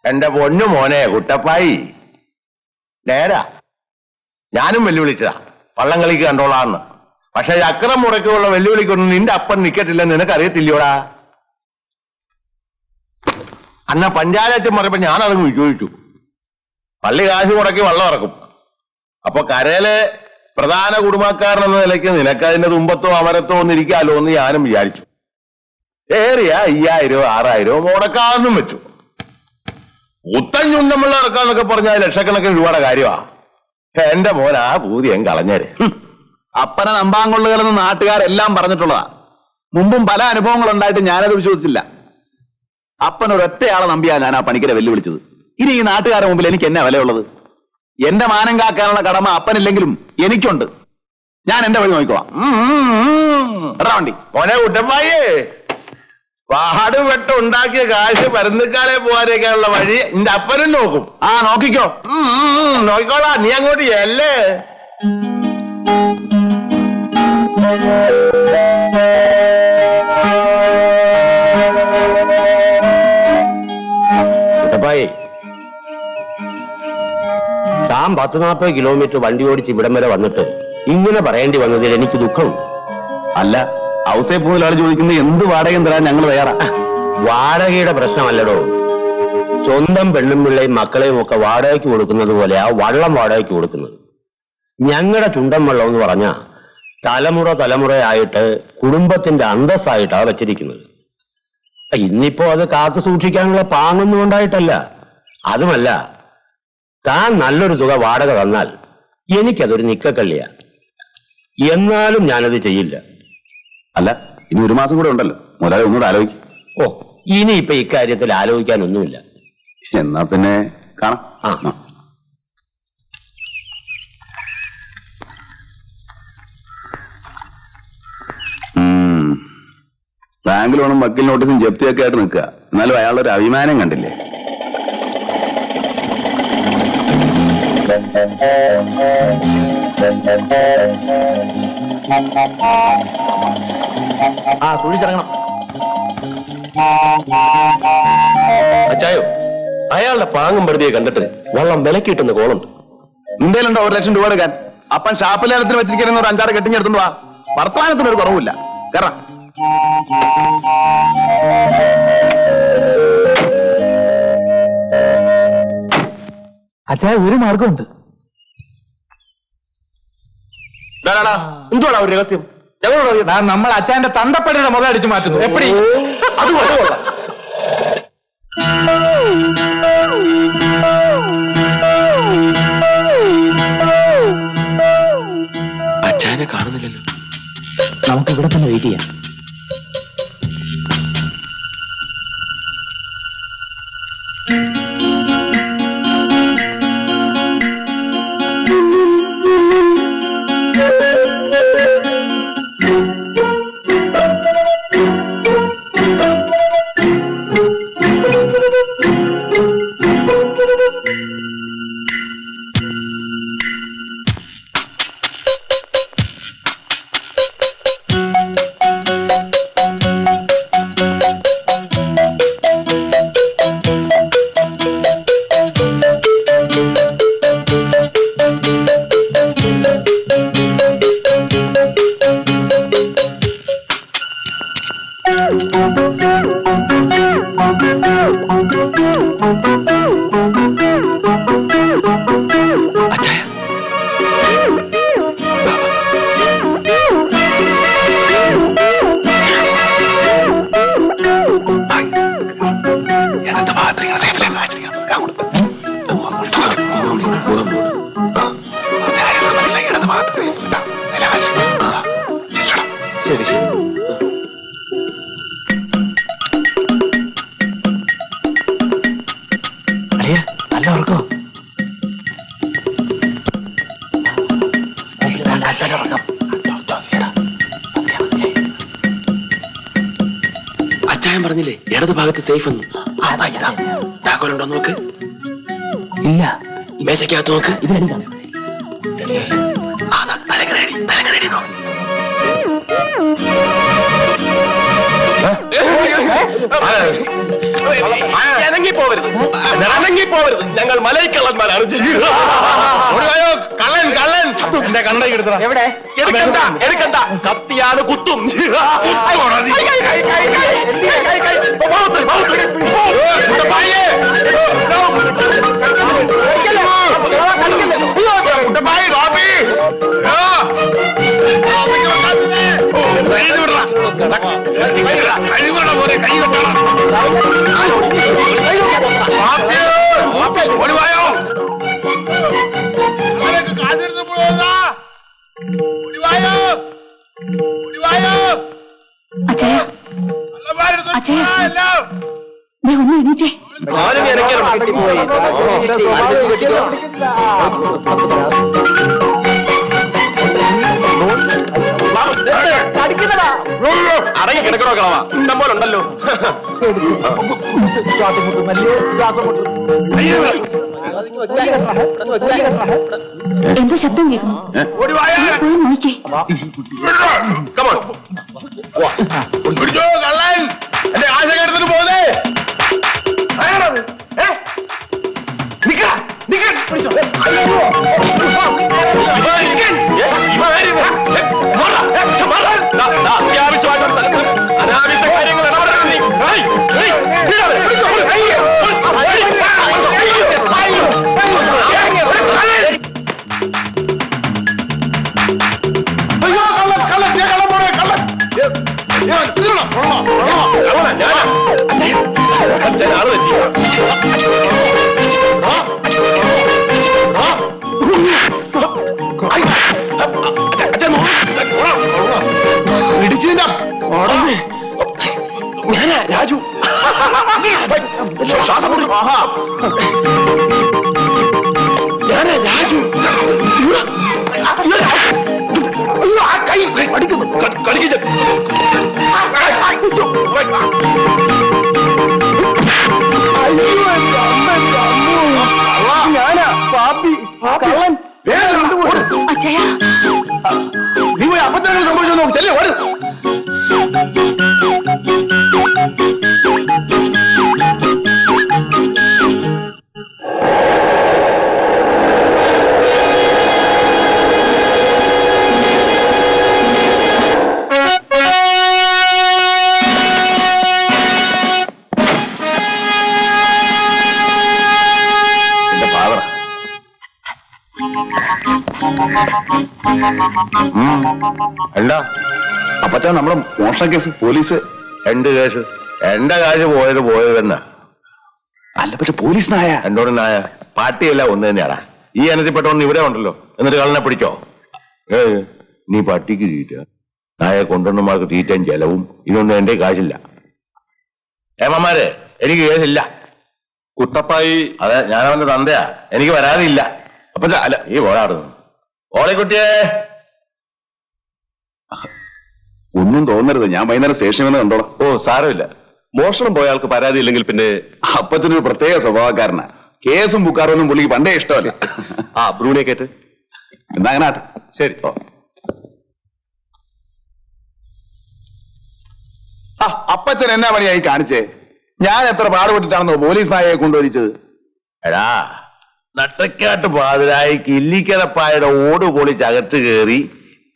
എന്റെ പൊന്നു മോനെ കുട്ടപ്പായി, നേരാ, ഞാനും വെല്ലുവിളിച്ചതാ വള്ളം കളിക്ക് കണ്ടോളാന്ന്. പക്ഷെ അക്രം മുറയ്ക്കുള്ള വെല്ലുവിളിക്കൊന്നും നിന്റെ അപ്പൻ നിക്കട്ടില്ലെന്ന് നിനക്കറിയത്തില്ലയോടാ. അന്ന പഞ്ചായത്ത് മറിയപ്പോ ഞാനത് ചോദിച്ചു. പള്ളി കാശ് മുടക്കി വള്ളം ഇറക്കും. അപ്പൊ കരയിലെ പ്രധാന കുടുംബക്കാരൻ എന്ന നിലയ്ക്ക് നിനക്കതിന്റെ തുമ്പത്തോ അമരത്തോ ഒന്നിരിക്കാലോ എന്ന് ഞാനും വിചാരിച്ചു. ഏറിയ 5000 6000 മുടക്കാന്നും വെച്ചു. ഉത്തഞ്ഞുണ്ടമുള്ള ഇറക്കാന്നൊക്കെ പറഞ്ഞാൽ ലക്ഷക്കണക്കിന് രൂപയുടെ കാര്യമാ. എന്റെ മോൻ ആ പൂതിയും കളഞ്ഞേര്. അപ്പനെ നമ്പാങ്കൊള്ളുകളെന്ന് നാട്ടുകാരെല്ലാം പറഞ്ഞിട്ടുള്ളതാ. മുമ്പും പല അനുഭവങ്ങൾ ഉണ്ടായിട്ട് ഞാനത് വിശ്വസിച്ചില്ല. അപ്പൻ ഒരൊറ്റയാളെ നമ്പിയാ ഞാൻ ആ പണിക്കരെ വെല്ലുവിളിച്ചത്. ഇനി ഈ നാട്ടുകാരുടെ മുമ്പിൽ എനിക്ക് എന്നാ വിലയുള്ളത്? എന്റെ മാനം കാക്കാനുള്ള കടമ അപ്പനില്ലെങ്കിലും എനിക്കുണ്ട്. ഞാൻ എന്റെ വഴി നോക്കിക്കോളാം. വണ്ടി മോനെ കുട്ടപ്പായേ, പാട് വെട്ട് ഉണ്ടാക്കിയ കാശ് പരുന്തുക്കാലെ പോകാനേക്കാനുള്ള വഴി നിന്റെ അപ്പനും നോക്കും. ആ നോക്കിക്കോ. നോക്കിക്കോളാ, നീ അങ്ങോട്ട് ചെല്ലേ. കുട്ടപ്പായേ, താൻ 10-40 കിലോമീറ്റർ വണ്ടി ഓടിച്ച് ഇവിടം വരെ വന്നിട്ട് ഇങ്ങനെ പറയേണ്ടി വന്നതിൽ എനിക്ക് ദുഃഖമുണ്ട്. അല്ല, ഹൗസേ പോലൊരാൾ ചോദിക്കുന്നത് എന്ത് വാടകയും തരാൻ ഞങ്ങൾ തയ്യാറാ. വാടകയുടെ പ്രശ്നമല്ലടോ. സ്വന്തം പെണ്ണും പിള്ളയും മക്കളെയും ഒക്കെ വാടകയ്ക്ക് കൊടുക്കുന്നത് പോലെയാ വള്ളം വാടകയ്ക്ക് കൊടുക്കുന്നത്. ഞങ്ങളുടെ ചുണ്ടൻ വെള്ളം എന്ന് പറഞ്ഞാ തലമുറയായിട്ട് കുടുംബത്തിന്റെ അന്തസ്സായിട്ടാ വെച്ചിരിക്കുന്നത്. ഇന്നിപ്പോ അത് കാത്തു സൂക്ഷിക്കാനുള്ള പാങ്ങൊന്നും ഉണ്ടായിട്ടല്ല. അതുമല്ല, താൻ നല്ലൊരു തുക വാടക തന്നാൽ എനിക്കതൊരു നിക്കക്കള്ളിയാ. എന്നാലും ഞാനത് ചെയ്യില്ല. അല്ല, ഇനി 1 മാസം കൂടെ ഉണ്ടല്ലോ, മുതലാളി ഒന്നുകൂടെ ആലോചിക്കും. ഓ, ഇനിയിപ്പൊ ഇക്കാര്യത്തിൽ ആലോചിക്കാനൊന്നുമില്ല. എന്നാ പിന്നെ കാണാം. ആ, ബാങ്ക് ലോണും വക്കീൽ നോട്ടീസും ജപ്തിയൊക്കെ ആയിട്ട് നിൽക്കുക. എന്നാലും അയാളുടെ ഒരു അഭിമാനം കണ്ടില്ലേ? ആ തുണിച്ചിറങ്ങണം. അച്ചായോ, അയാളുടെ പാങ്ങും വെറുതെ കണ്ടിട്ട് വള്ളം വിലക്കിട്ടുന്ന കോളുണ്ട്. നിന്റെയിലുണ്ടോ 1 ലക്ഷം രൂപ എടുക്കാൻ? അപ്പൻ ഷാപ്പിലേലത്തിന് വെച്ചിരിക്കുന്ന ഒരു 5-6 കെട്ടിഞ്ഞെടുത്തുകൊണ്ട് വാ. വർത്തമാനത്തിനൊരു കുറവില്ല. കയറാം. അച്ഛാ, ഒരു മാർഗമുണ്ട്. എന്തുവാടാ ഒരു രഹസ്യം? നമ്മൾ അച്ഛന്റെ തണ്ടപ്പടിയുടെ മുഖം അടിച്ചു മാറ്റുന്നു. എപ്പടി? അത് കൊള്ളാം. അച്ഛനെ കാണുന്നില്ലല്ലോ. നമുക്ക് ഇവിടെ തന്നെ വെയിറ്റ് ചെയ്യാം. ശരി ശരി. അളിയ, നല്ല ഉറക്കോ? അച്ചായൻ പറഞ്ഞില്ലേ ഇടത് ഭാഗത്ത് സേഫ് എന്ന്. താക്കോലുണ്ടോ നോക്ക്. ഇല്ല. മേശക്കകത്ത് നോക്ക്. ഇതിനടിക്കാം. തലങ്ങനടി നോക്ക്. ഇറങ്ങി പോവരുത്. പോകരുത്, ഞങ്ങൾ മലൈക്കള്ളന്മാരാണ്. കള്ളൻ കള്ളൻ എന്റെ കണ്ണട എടുത്തടാ. എവിടെ? എടുക്കണ്ട എടുക്കണ്ട, കത്തിയാണ് കുത്തും. അച്ഛാ അച്ഛാ ദേ ഒന്ന് എണീറ്റേ. അടങ്ങി കിടക്കണോ കളവാ, ഇഷ്ടം പോലെ ഉണ്ടല്ലോ. എന്തോ ശബ്ദം കേൾക്കുന്നു, പോയി നോക്കിക്കേ. കള്ളൻ എന്റെ ആശ എടുത്തിട്ട് പോകുന്നേ. അനാവശ്യ കാര്യങ്ങൾ ആള് തെറ്റി. ഞാനാ രാജു. ശ്വാസം മുട്ടി. ഞാനാ രാജു. കൈ കടിക്കുന്നു, കടിക്കില്ല. ഞാനാ പാപ്പി കള്ളൻ. അച്ഛാ നീ പോയി അപ്പത്തന്നെ സംഭവിച്ചു നോക്ക്. ചെല്ലേ ഓട്. എന്താ അപ്പച്ചാ നമ്മുടെ മോഷണ കേസ് പോലീസ് രണ്ട് കേസ്? എന്റെ കാശ് പോയത് തന്നെ. അല്ല പക്ഷെ പോലീസ് നായ എന്നോട് നായ പാട്ടിയല്ല ഒന്ന് തന്നെയാടാ. ഈ അനത്തിപ്പെട്ടോണ്ട് ഇവിടെ ഉണ്ടല്ലോ, എന്നിട്ട് കള്ളനെ പിടിച്ചോ? നീ പട്ടിക്ക് തീറ്റ, നായ കൊണ്ടുവന്നമാർക്ക് തീറ്റയും ചെലവും, ഇതൊന്നും എന്റെ കാശില്ല. ഏമാരെ എനിക്ക് കേസില്ല. കുട്ടപ്പായി അതെ, ഞാനവന്റെ തന്തയാ, എനിക്ക് വരാതില്ല. അപ്പൊ അല്ല ഈ പോരാടുന്നു. ഓളിക്കുട്ടിയെ ഒന്നും തോന്നരുത്, ഞാൻ വൈകുന്നേരം സ്റ്റേഷനിൽ വന്ന് കണ്ടോളാം. ഓ സാരമില്ല, മോഷണം പോയ ആൾക്ക് പരാതി ഇല്ലെങ്കിൽ പിന്നെ അപ്പച്ചനൊരു പ്രത്യേക സ്വഭാവക്കാരനാ. കേസും ബുക്കാറൊന്നും പുള്ളിക്ക് പണ്ടേ ഇഷ്ടമല്ലേ. ആ ബ്രൂണിയെ കേട്ട് എന്നാ അങ്ങനെ ആട്ടെ. ശരി. അപ്പച്ചൻ എന്നാ പണിയായി കാണിച്ചേ? ഞാൻ എത്ര പാടുപെട്ടിട്ടാണെന്നോ പോലീസ് നായയെ കൊണ്ടുവരിച്ചത്. എടാ നട്ടക്കാട്ട് പാതിരായി കില്ലിക്കരപ്പായുടെ ഓട് പൊളിച്ചകത്ത് കയറി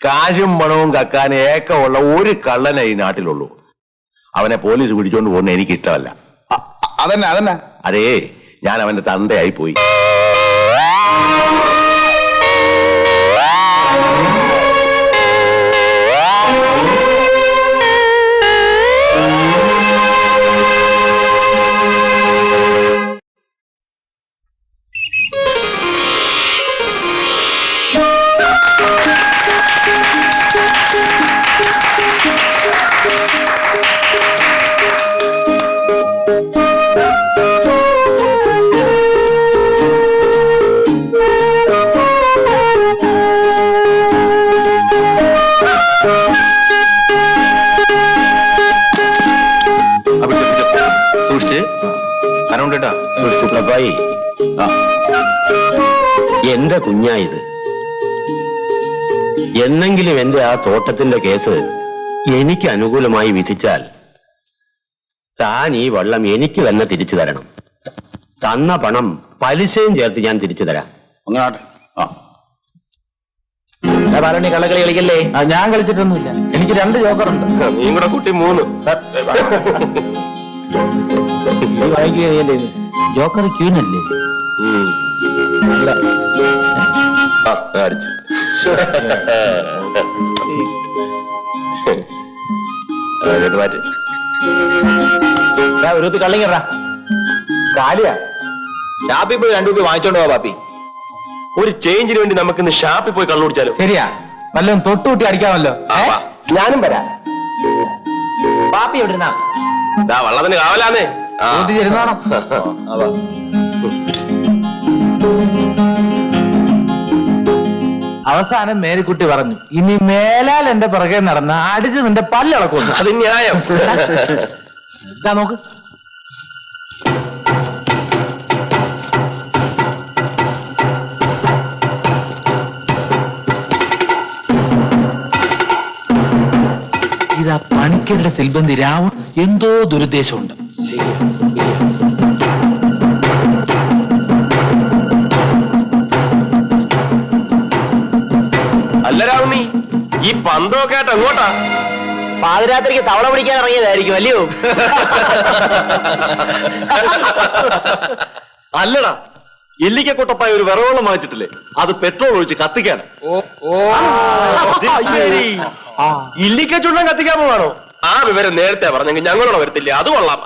കാശും പണവും കക്കാൻ ഏക്കമുള്ള ഒരു കള്ളനെ ഈ നാട്ടിലുള്ളൂ. അവനെ പോലീസ് പിടിച്ചോണ്ട് പോകുന്ന എനിക്ക് ഇഷ്ടമല്ല. അതന്നെ അതേ, ഞാൻ അവന്റെ തന്തയായി പോയി. എന്റെ കുഞ്ഞായത് എന്നെങ്കിലും എന്റെ ആ തോട്ടത്തിന്റെ കേസ് എനിക്ക് അനുകൂലമായി വിധിച്ചാൽ താൻ ഈ വള്ളം എനിക്ക് തന്നെ തിരിച്ചു തരണം. തന്ന പണം പലിശയും ചേർത്ത് ഞാൻ തിരിച്ചു തരാം. അങ്ങനെ ആ ബാലണ്ണി കള്ളക്കളി കളിക്കല്ലേ? ഞാൻ കളിച്ചിട്ടൊന്നുമില്ല. എനിക്ക് 2 ജോക്കറുണ്ട്. നീയും കൂടെ കുട്ടി 3. വായിക്കുകയല്ലേ ജോക്കർ ക്യൂനല്ലേ? അടിച്ചു മാറ്റി ഒരു കുപ്പി കള്ളിങ്ങറാ. കാലിയാ. ഷാപ്പിൽ പോയി 2 കുപ്പി വാങ്ങിച്ചോണ്ട് പോവാ പാപ്പി. ഒരു ചേഞ്ചിന് വേണ്ടി നമുക്കിന്ന് ഷാപ്പിൽ പോയി കള്ളു കുടിച്ചാലോ? ശരിയാ, വല്ലതും തൊട്ടുകൂട്ടി അടിക്കാമല്ലോ. ഞാനും വരാം. പാപ്പി എവിടെ ഇരുന്നാ? വള്ളത്തിന് കാവലാന്നേ. ഇരുന്നോണം. അവസാനം മേരിക്കുട്ടി പറഞ്ഞു, ഇനി മേലാൽ എന്റെ പിറകെ നടന്ന അടിച്ച് നിന്റെ പല്ലിളക്കുന്നു. അത് ന്യായം. നോക്ക്. ഇതാ പണിക്കരുടെ സിൽബന്തി രാവൺ എന്തോ ദുരുദ്ദേശമുണ്ട്. അല്ല രാവുണ്ണി, ഈ പന്തമൊക്കെ ആയിട്ട് എങ്ങോട്ടാ? പാതിരാത്രിക്ക് തവള പിടിക്കാൻ ഇറങ്ങിയതായിരിക്കും അല്ലയോ? അല്ലടാ, ഇല്ലിക്കക്കൊട്ടപ്പായ ഒരു വിറവെള്ളം വാങ്ങിച്ചിട്ടില്ലേ, അത് പെട്രോൾ ഒഴിച്ച് കത്തിക്കാൻ. ശരി, ഇല്ലിക്ക ചുണ്ടൻ കത്തിക്കാൻ പോവാണോ? ആ വിവരം നേരത്തെ പറഞ്ഞെങ്കിൽ ഞങ്ങളോട് വരത്തില്ല. അത് കൊള്ളാം.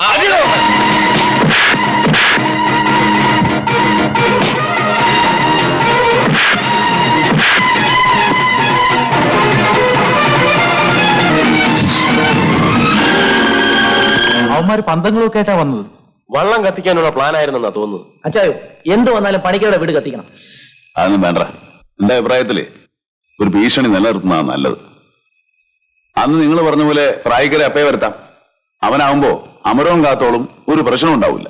അവന്മാര് പന്തങ്ങളൊക്കെ ആയിട്ടാ വന്നത്. വള്ളം കത്തിക്കാനുള്ള പ്ലാൻ ആയിരുന്നെന്നാ തോന്നുന്നു. അച്ചായോ, എന്ത് വന്നാലും പണിക്കരുടെ വീട് കത്തിക്കണം. അതൊന്നും വേണ്ട. എന്റെ അഭിപ്രായത്തില് ഒരു ഭീഷണി നിലനിർത്തുന്നതാണ് നല്ലത്. അന്ന് നിങ്ങൾ പറഞ്ഞ പോലെ പ്രായിക്കരെ അപ്പേ വരുത്താം. അവനാവുമ്പോ അമരവും കാത്തോളും ഒരു പ്രശ്നം ഉണ്ടാവില്ല.